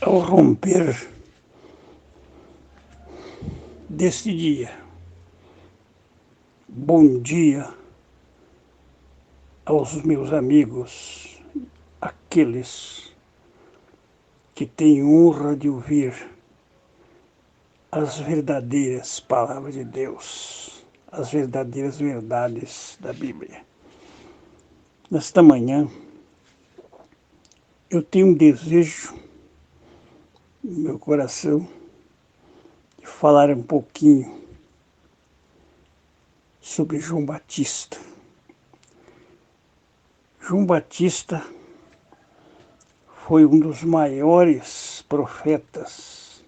Ao romper deste dia, bom dia aos meus amigos, aqueles que têm honra de ouvir as verdadeiras palavras de Deus, as verdadeiras verdades da Bíblia. Nesta manhã, eu tenho um desejo no meu coração de falar um pouquinho sobre João Batista. João Batista foi um dos maiores profetas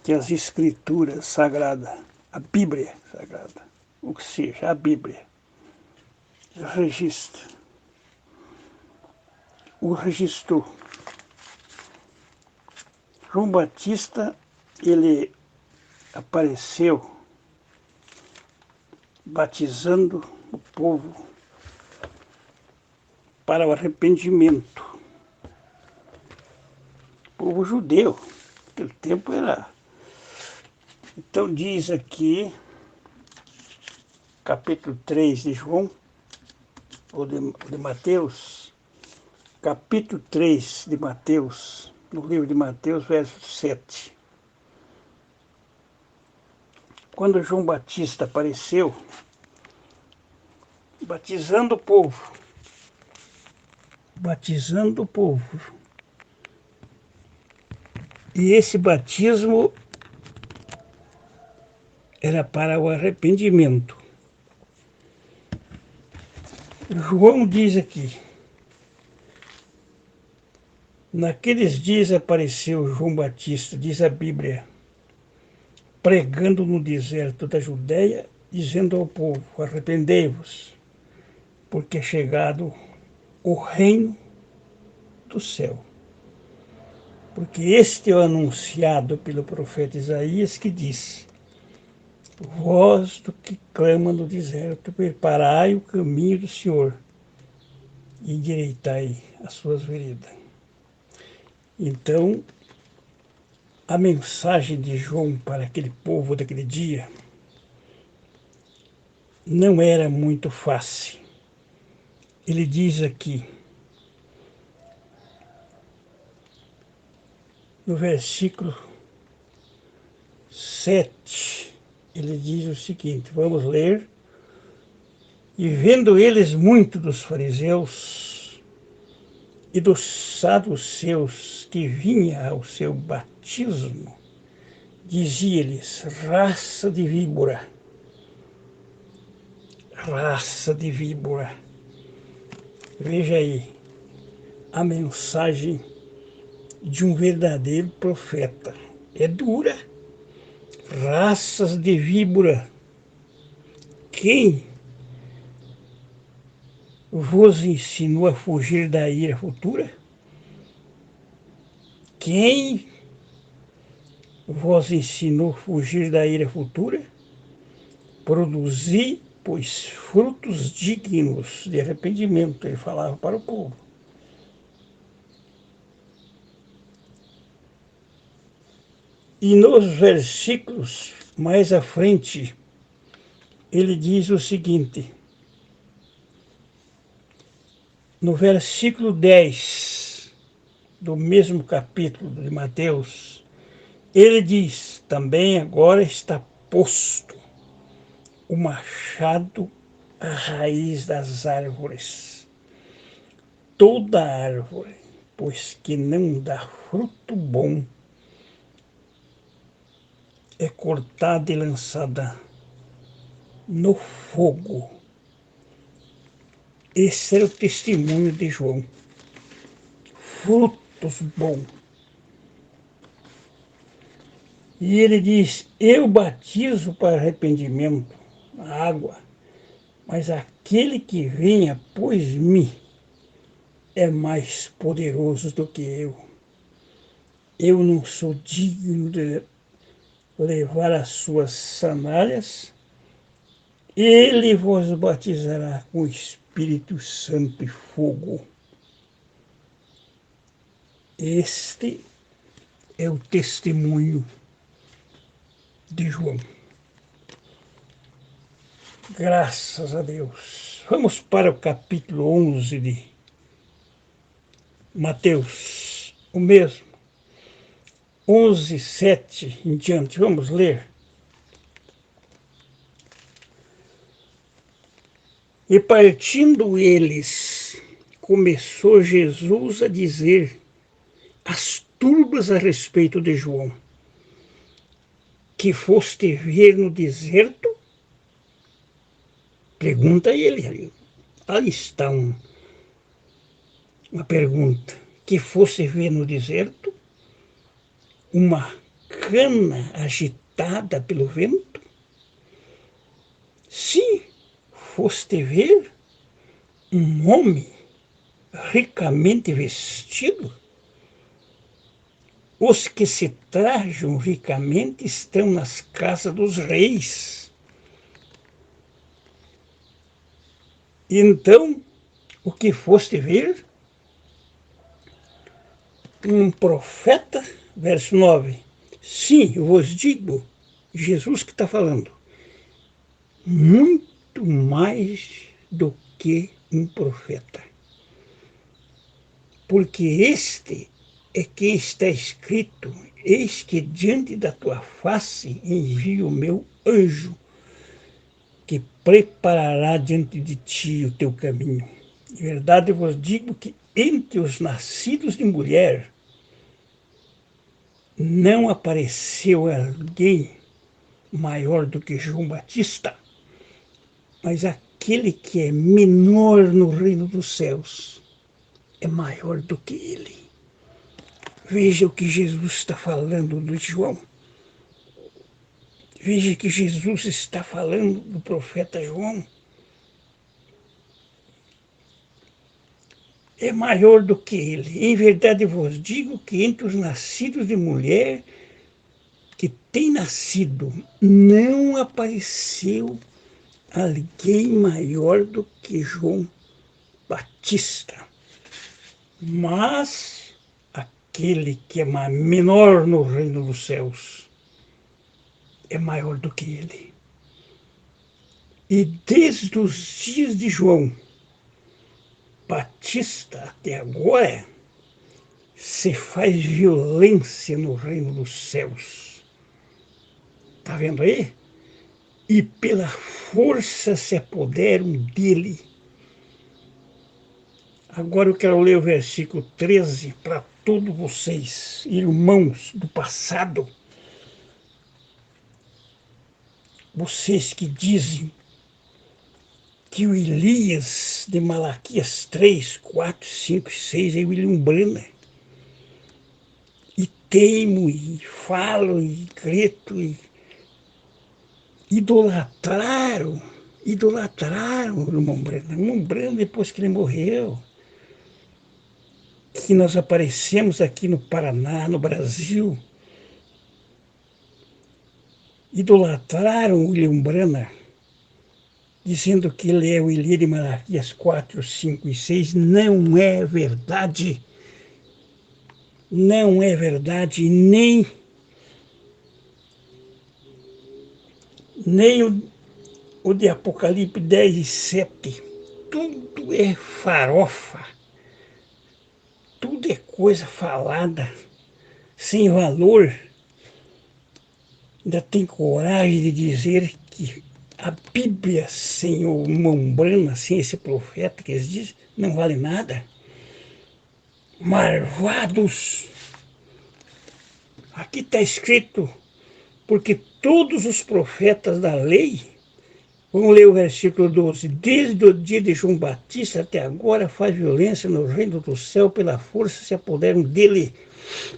que as Escrituras Sagradas, a Bíblia Sagrada, ou seja, a Bíblia, o registrou. João Batista, ele apareceu batizando o povo para o arrependimento. O povo judeu, naquele tempo era. Então diz aqui, capítulo 3 de João, ou de Mateus, capítulo 3 de Mateus, no livro de Mateus, verso 7. Quando João Batista apareceu, batizando o povo. E esse batismo era para o arrependimento. João diz aqui, naqueles dias apareceu João Batista, diz a Bíblia, pregando no deserto da Judéia, dizendo ao povo, arrependei-vos, porque é chegado o reino do céu. Porque este é o anunciado pelo profeta Isaías, que disse, voz do que clama no deserto, preparai o caminho do Senhor e endireitai as suas veredas. Então, a mensagem de João para aquele povo daquele dia não era muito fácil. Ele diz aqui, no versículo 7, ele diz o seguinte, vamos ler. E vendo eles muito dos fariseus e dos saduceus que vinha ao seu batismo, dizia-lhes, raça de víbora, raça de víbora. Veja aí a mensagem de um verdadeiro profeta. É dura. Raças de víbora. Quem vos ensinou a fugir da ira futura? Quem vos ensinou a fugir da ira futura? Produzi, pois, frutos dignos de arrependimento. Ele falava para o povo. E nos versículos mais à frente, ele diz o seguinte, no versículo 10 do mesmo capítulo de Mateus, ele diz, também agora está posto o machado à raiz das árvores. Toda árvore, pois que não dá fruto bom, é cortada e lançada no fogo. Esse era o testemunho de João. Frutos bons. E ele diz, eu batizo para arrependimento na água, mas aquele que vem após mim é mais poderoso do que eu. Eu não sou digno de levar as suas sandálias. Ele vos batizará com Espírito Santo e fogo. Este é o testemunho de João. Graças a Deus. Vamos para o capítulo 11 de Mateus, o mesmo. 11, 7 em diante. Vamos ler. E partindo eles, começou Jesus a dizer as turbas a respeito de João, que foste ver no deserto? Pergunta ele ali. Ali está uma pergunta. Que fosse ver no deserto? Uma cana agitada pelo vento? Se foste ver um homem ricamente vestido? Os que se trajam ricamente estão nas casas dos reis. Então, o que foste ver? Um profeta, verso 9. Sim, eu vos digo, Jesus que está falando, muito mais do que um profeta. Porque este é quem está escrito, eis que diante da tua face envio o meu anjo, que preparará diante de ti o teu caminho. De verdade eu vos digo que entre os nascidos de mulher não apareceu alguém maior do que João Batista, mas aquele que é menor no reino dos céus é maior do que ele. Veja o que Jesus está falando do João. Veja que Jesus está falando do profeta João. É maior do que ele. Em verdade vos digo que entre os nascidos de mulher que tem nascido, não apareceu alguém maior do que João Batista. Mas aquele que é menor no reino dos céus é maior do que ele. E desde os dias de João Batista até agora, se faz violência no reino dos céus. Está vendo aí? E pela força se apoderam dele. Agora eu quero ler o versículo 13 para todos vocês, irmãos do passado. Vocês que dizem que o Elias de Malaquias 3, 4, 5 e 6 é William Branham. E teimo, e falo, e grito, e idolatraram o irmão Branham. O irmão Branham, depois que ele morreu, que nós aparecemos aqui no Paraná, no Brasil, idolatraram o William Branham, dizendo que ele é o Elias de Malaquias 4, 5 e 6, não é verdade. Não é verdade, nem o de Apocalipse 10 e 7. Tudo é farofa, tudo é coisa falada, sem valor. Ainda tem coragem de dizer que a Bíblia sem o Mombrana, sem esse profeta que eles dizem, não vale nada. Marvados! Aqui está escrito, porque todos os profetas da lei, vamos ler o versículo 12, desde o dia de João Batista até agora faz violência no reino do céu, pela força se apoderam dele,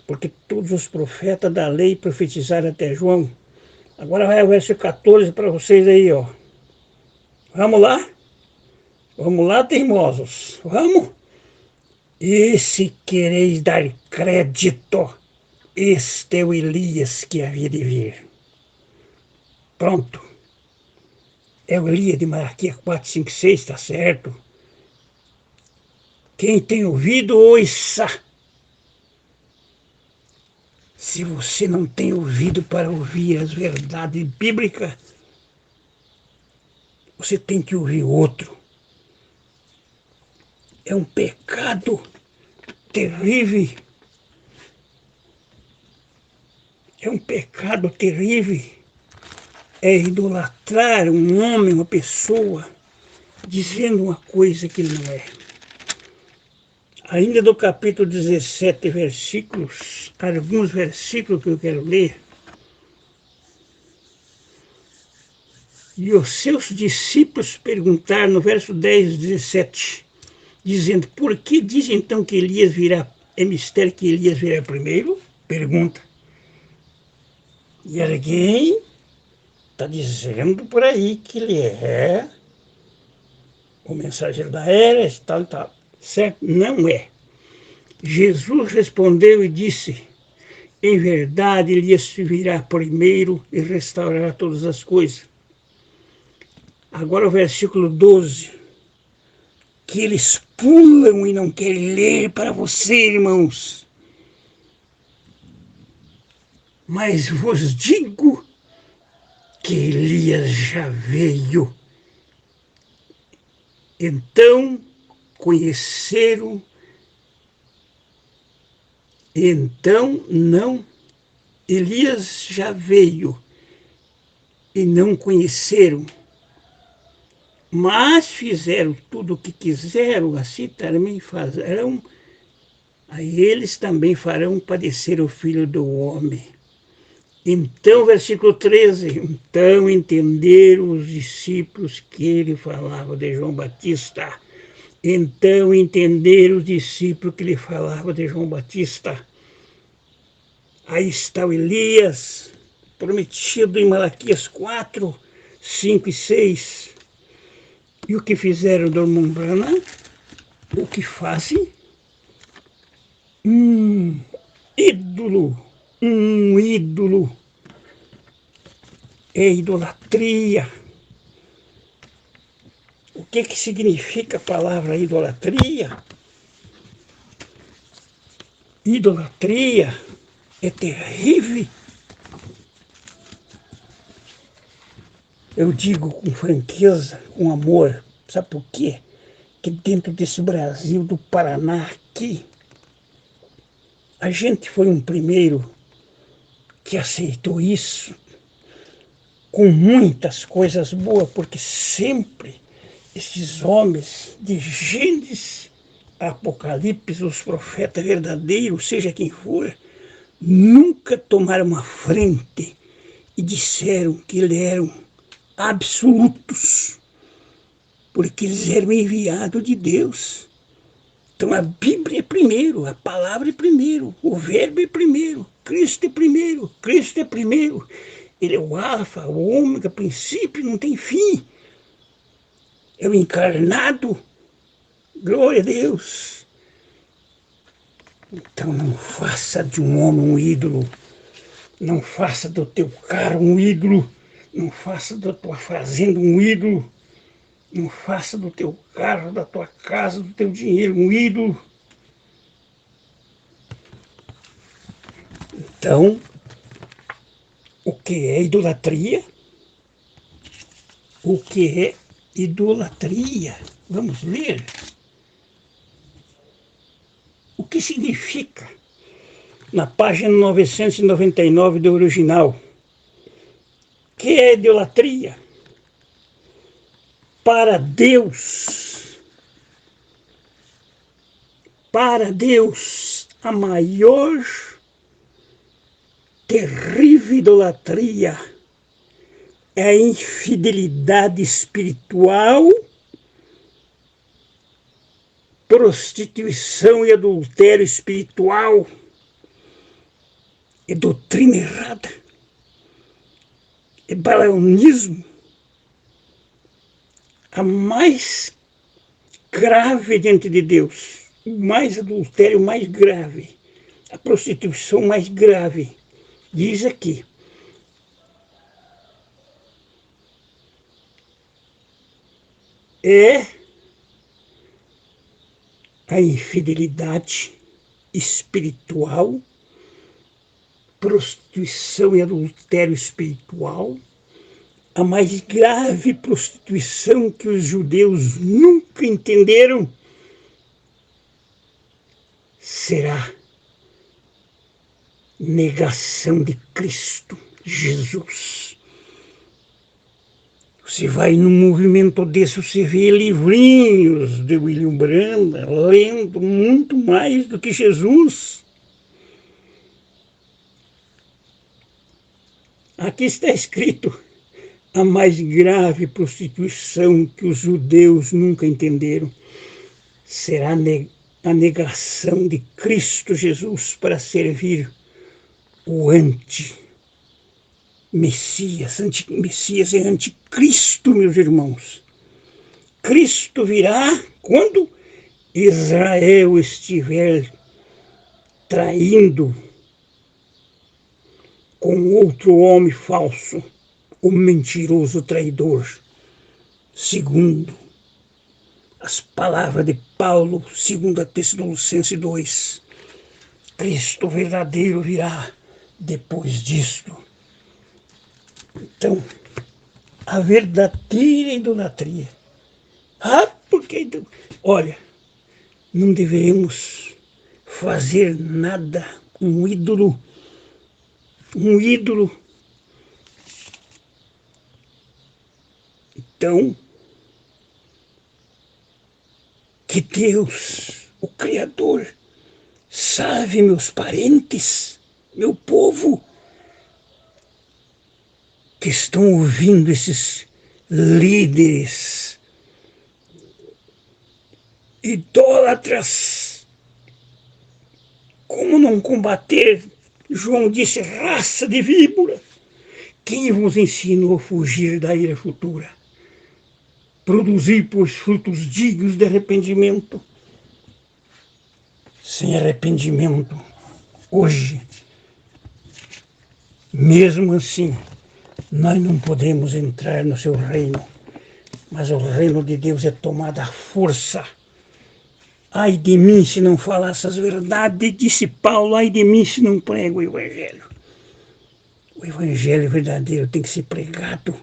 porque todos os profetas da lei profetizaram até João. Agora vai o versículo 14 para vocês aí, ó. Vamos lá? Vamos lá, teimosos. Vamos? E se quereis dar crédito, este é o Elias que havia de vir. Pronto. É o Elias de Malaquias 4, 5, 6, está certo? Quem tem ouvido, ouça. Se você não tem ouvido para ouvir as verdades bíblicas, você tem que ouvir outro. É um pecado terrível. É um pecado terrível. É idolatrar um homem, uma pessoa, dizendo uma coisa que ele não é. Ainda do capítulo 17, versículos, alguns versículos que eu quero ler. E os seus discípulos perguntaram no verso 10, 17, dizendo, por que diz então que Elias virá? É mistério que Elias virá primeiro? Pergunta. E alguém está dizendo por aí que ele é o mensageiro da era, tal e tal. Certo? Não é. Jesus respondeu e disse, em verdade, Elias virá primeiro e restaurará todas as coisas. Agora o versículo 12, que eles pulam e não querem ler para você, irmãos. Mas vos digo que Elias já veio. Então conheceram, então não, Elias já veio e não conheceram, mas fizeram tudo o que quiseram, assim também farão, a eles também farão padecer o Filho do Homem. Então, versículo 13, então entenderam os discípulos que ele falava de João Batista. Então entenderam os discípulos que ele falava de João Batista. Aí está o Elias, prometido em Malaquias 4, 5 e 6. E o que fizeram do Brana? O que fazem? Um ídolo, um ídolo. É idolatria. O que significa a palavra idolatria? Idolatria é terrível. Eu digo com franqueza, com amor. Sabe por quê? Que dentro desse Brasil, do Paraná, aqui, a gente foi um primeiro que aceitou isso com muitas coisas boas, porque sempre esses homens de Gênesis, Apocalipse, os profetas verdadeiros, seja quem for, nunca tomaram uma frente e disseram que eles eram absolutos, porque eles eram enviados de Deus. Então a Bíblia é primeiro, a palavra é primeiro, o verbo é primeiro, Cristo é primeiro, Cristo é primeiro. Ele é o alfa, o ômega, princípio, não tem fim. É o encarnado, glória a Deus. Então não faça de um homem um ídolo, não faça do teu carro um ídolo, não faça da tua fazenda um ídolo, não faça do teu carro, da tua casa, do teu dinheiro um ídolo. Então, o que é idolatria? O que é idolatria? Vamos ler. O que significa? Na página 999 do original. Que é idolatria? Para Deus, a maior terrível idolatria é a infidelidade espiritual, prostituição e adultério espiritual, é doutrina errada, é balaonismo. A mais grave diante de Deus, o mais adultério mais grave, a prostituição mais grave, diz aqui. É a infidelidade espiritual, prostituição e adultério espiritual, a mais grave prostituição que os judeus nunca entenderam, será negação de Cristo Jesus. Você vai num movimento desse, você vê livrinhos de William Branda lendo muito mais do que Jesus. Aqui está escrito: a mais grave prostituição que os judeus nunca entenderam será a negação de Cristo Jesus para servir o anti-Messias. Anti-Messias é anticristo, meus irmãos. Cristo virá quando Israel estiver traindo com outro homem falso, o mentiroso traidor, segundo as palavras de Paulo, segundo a Tessalonicenses 2. Cristo verdadeiro virá depois disto. Então, a verdadeira idolatria. Porque, olha, não devemos fazer nada, um ídolo. Então, que Deus, o Criador, salve meus parentes, meu povo, que estão ouvindo esses líderes idólatras. Como não combater? João disse: raça de víbora. Quem vos ensinou a fugir da ira futura? Produzir, pois, frutos dignos de arrependimento. Sem arrependimento, hoje, mesmo assim, nós não podemos entrar no seu reino. Mas o reino de Deus é tomado à força. Ai de mim se não falasse as verdades, disse Paulo, ai de mim se não prego o Evangelho. O Evangelho verdadeiro tem que ser pregado.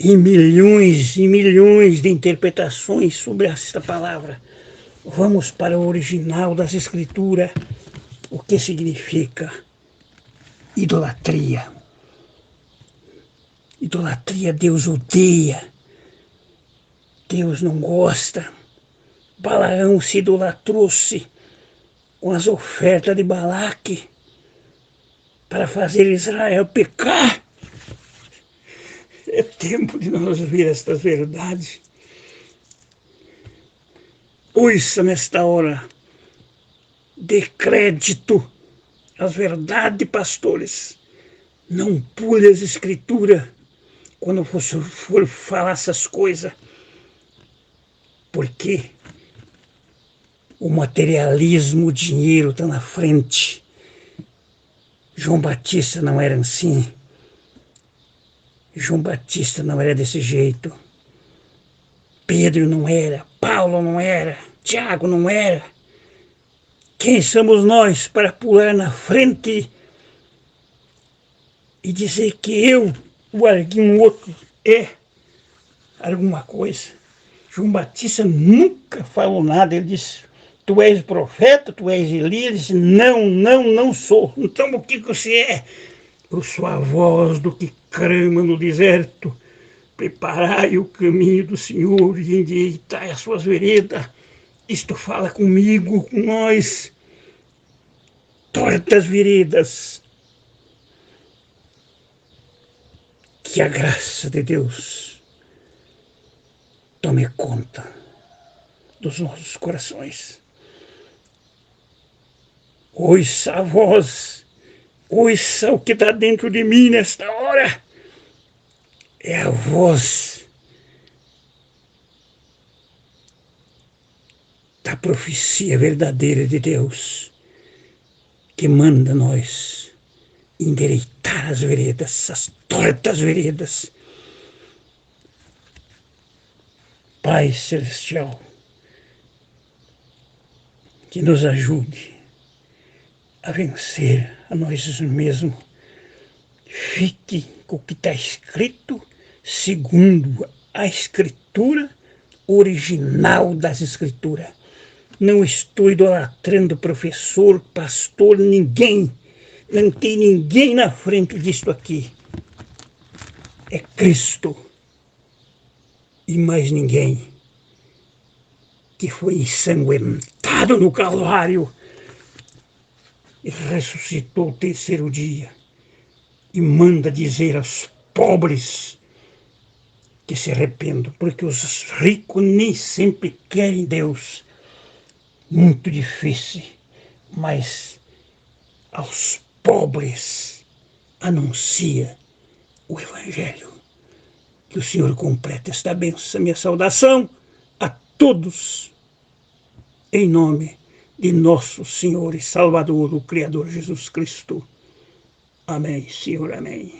E milhões de interpretações sobre esta palavra. Vamos para o original das Escrituras. O que significa idolatria? Idolatria Deus odeia. Deus não gosta. Balaão se idolatrou-se com as ofertas de Balaque para fazer Israel pecar. É tempo de nós ver estas verdades. Ouça nesta hora, dê crédito às verdades, pastores. Não pule as escrituras quando for falar essas coisas, porque o materialismo, o dinheiro está na frente. João Batista não era assim. João Batista não era desse jeito. Pedro não era. Paulo não era. Tiago não era. Quem somos nós para pular na frente e dizer que eu, o alguém outro, é alguma coisa? João Batista nunca falou nada. Ele disse: tu és profeta, tu és Elias. Ele disse: não sou. Então o que você é? Eu sou a voz do que clama no deserto. Preparai o caminho do Senhor e endireitai as suas veredas. Isto fala comigo, com nós. Tortas veredas. Que a graça de Deus tome conta dos nossos corações. Ouça a voz, ouça o que está dentro de mim nesta hora. É a voz da profecia verdadeira de Deus que manda nós endireitar as veredas, as tortas veredas. Pai Celestial, que nos ajude a vencer a nós mesmos. Fique com o que está escrito, segundo a Escritura original das Escrituras. Não estou idolatrando professor, pastor, ninguém. Não tem ninguém na frente disto aqui. É Cristo e mais ninguém, que foi ensanguentado no Calvário e ressuscitou o terceiro dia e manda dizer aos pobres que se arrependam, porque os ricos nem sempre querem Deus. Muito difícil, mas aos pobres anuncia o Evangelho. Que o Senhor complete esta bênção. Minha saudação a todos, em nome de nosso Senhor e Salvador, o Criador Jesus Cristo. Amém, Senhor, amém.